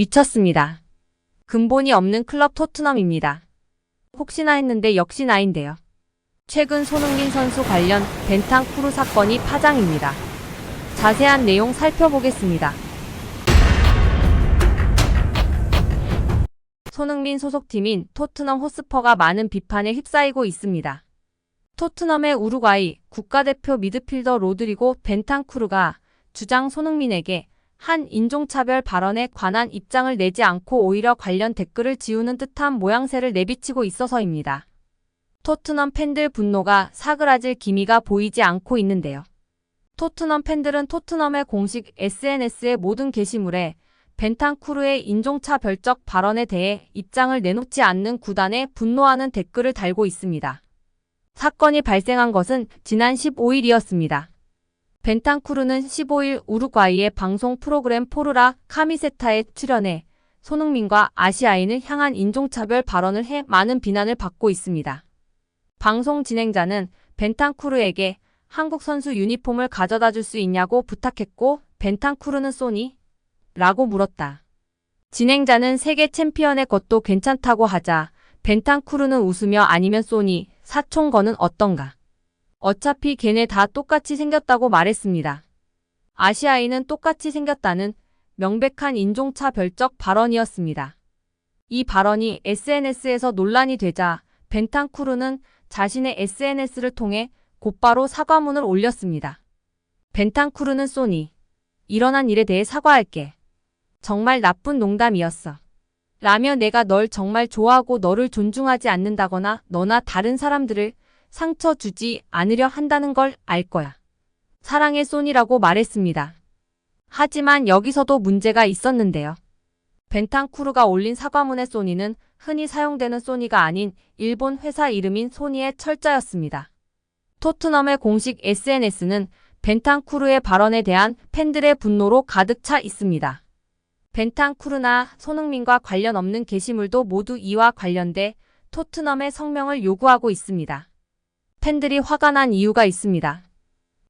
미쳤습니다. 근본이 없는 클럽 토트넘입니다. 혹시나 했는데 역시 나인데요. 최근 손흥민 선수 관련 벤탄쿠르 사건이 파장입니다. 자세한 내용 살펴보겠습니다. 손흥민 소속팀인 토트넘 호스퍼가 많은 비판에 휩싸이고 있습니다. 토트넘의 우루과이 국가대표 미드필더 로드리고 벤탄쿠르가 주장 손흥민에게 한 인종차별 발언에 관한 입장을 내지 않고 오히려 관련 댓글을 지우는 듯한 모양새를 내비치고 있어서입니다. 토트넘 팬들 분노가 사그라질 기미가 보이지 않고 있는데요. 토트넘 팬들은 토트넘의 공식 SNS의 모든 게시물에 벤탄쿠르의 인종차별적 발언에 대해 입장을 내놓지 않는 구단에 분노하는 댓글을 달고 있습니다. 사건이 발생한 것은 지난 15일이었습니다. 벤탄쿠르는 15일 우루과이의 방송 프로그램 포르라 카미세타에 출연해 손흥민과 아시아인을 향한 인종차별 발언을 해 많은 비난을 받고 있습니다. 방송 진행자는 벤탄쿠르에게 한국 선수 유니폼을 가져다 줄 수 있냐고 부탁했고 벤탄쿠르는 쏘니? 라고 물었다. 진행자는 세계 챔피언의 것도 괜찮다고 하자 벤탄쿠르는 웃으며 아니면 쏘니? 사촌 거는 어떤가? 어차피 걔네 다 똑같이 생겼다고 말했습니다. 아시아인은 똑같이 생겼다는 명백한 인종차별적 발언이었습니다. 이 발언이 SNS에서 논란이 되자 벤탄쿠르는 자신의 SNS를 통해 곧바로 사과문을 올렸습니다. 벤탄쿠르는 쏘니. 일어난 일에 대해 사과할게. 정말 나쁜 농담이었어. 라며 내가 널 정말 좋아하고 너를 존중하지 않는다거나 너나 다른 사람들을 상처 주지 않으려 한다는 걸 알 거야. 사랑해 쏘니라고 말했습니다. 하지만 여기서도 문제가 있었는데요. 벤탄쿠르가 올린 사과문의 쏘니는 흔히 사용되는 소니가 아닌 일본 회사 이름인 소니의 철자였습니다. 토트넘의 공식 SNS는 벤탄쿠르의 발언에 대한 팬들의 분노로 가득 차 있습니다. 벤탄쿠르나 손흥민과 관련 없는 게시물도 모두 이와 관련돼 토트넘의 성명을 요구하고 있습니다. 팬들이 화가 난 이유가 있습니다.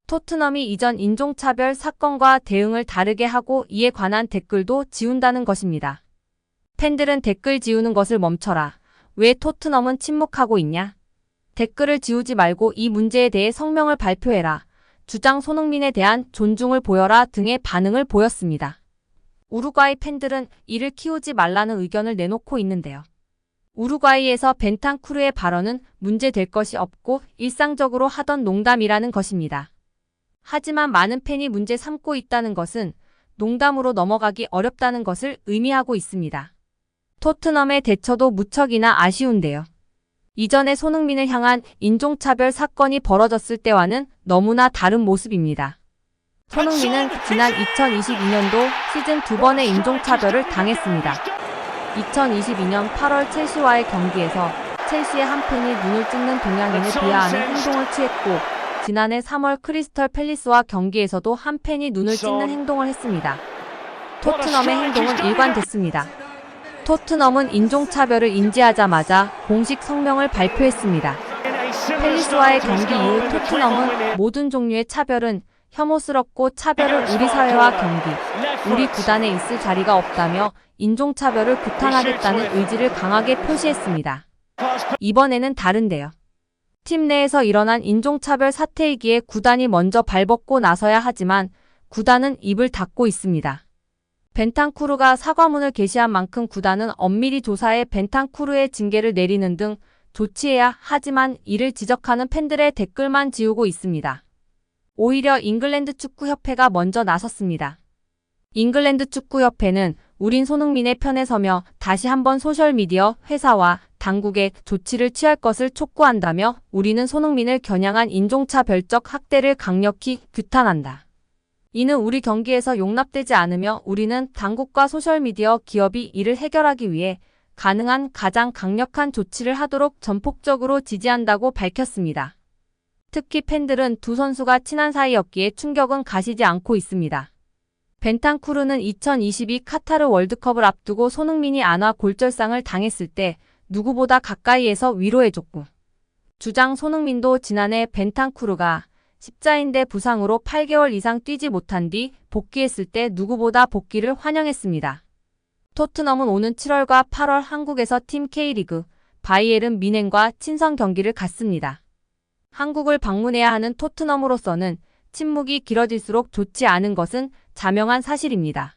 토트넘이 이전 인종차별 사건과 대응을 다르게 하고 이에 관한 댓글도 지운다는 것입니다. 팬들은 댓글 지우는 것을 멈춰라. 왜 토트넘은 침묵하고 있냐? 댓글을 지우지 말고 이 문제에 대해 성명을 발표해라. 주장 손흥민에 대한 존중을 보여라 등의 반응을 보였습니다. 우루과이 팬들은 이를 키우지 말라는 의견을 내놓고 있는데요. 우루과이에서 벤탄쿠르의 발언은 문제될 것이 없고 일상적으로 하던 농담이라는 것입니다. 하지만 많은 팬이 문제 삼고 있다는 것은 농담으로 넘어가기 어렵다는 것을 의미하고 있습니다. 토트넘의 대처도 무척이나 아쉬운데요. 이전에 손흥민을 향한 인종차별 사건이 벌어졌을 때와는 너무나 다른 모습입니다. 손흥민은 지난 2022년도 시즌 2번의 인종차별을 당했습니다. 2022년 8월 첼시와의 경기에서 첼시의 한 팬이 눈을 찍는 동양인을 비하하는 행동을 취했고 지난해 3월 크리스털 팰리스와 경기에서도 한 팬이 눈을 찍는 행동을 했습니다. 토트넘의 행동은 일관됐습니다. 토트넘은 인종차별을 인지하자마자 공식 성명을 발표했습니다. 팰리스와의 경기 이후 토트넘은 모든 종류의 차별은 혐오스럽고 차별은 우리 사회와 경기, 우리 구단에 있을 자리가 없다며 인종차별을 규탄하겠다는 의지를 강하게 표시했습니다. 이번에는 다른데요. 팀 내에서 일어난 인종차별 사태이기에 구단이 먼저 발벗고 나서야 하지만 구단은 입을 닫고 있습니다. 벤탄쿠르가 사과문을 게시한 만큼 구단은 엄밀히 조사해 벤탄쿠르의 징계를 내리는 등 조치해야 하지만 이를 지적하는 팬들의 댓글만 지우고 있습니다. 오히려 잉글랜드 축구협회가 먼저 나섰습니다. 잉글랜드 축구협회는 우린 손흥민의 편에 서며 다시 한번 소셜미디어 회사와 당국에 조치를 취할 것을 촉구한다며 우리는 손흥민을 겨냥한 인종차별적 학대를 강력히 규탄한다. 이는 우리 경기에서 용납되지 않으며 우리는 당국과 소셜미디어 기업이 이를 해결하기 위해 가능한 가장 강력한 조치를 하도록 전폭적으로 지지한다고 밝혔습니다. 특히 팬들은 두 선수가 친한 사이였기에 충격은 가시지 않고 있습니다. 벤탄쿠르는 2022 카타르 월드컵을 앞두고 손흥민이 안와 골절상을 당했을 때 누구보다 가까이에서 위로해줬고 주장 손흥민도 지난해 벤탄쿠르가 십자인대 부상으로 8개월 이상 뛰지 못한 뒤 복귀했을 때 누구보다 복귀를 환영했습니다. 토트넘은 오는 7월과 8월 한국에서 팀 K리그 바이에른 뮌헨과 친선 경기를 갖습니다. 한국을 방문해야 하는 토트넘으로서는 침묵이 길어질수록 좋지 않은 것은 자명한 사실입니다.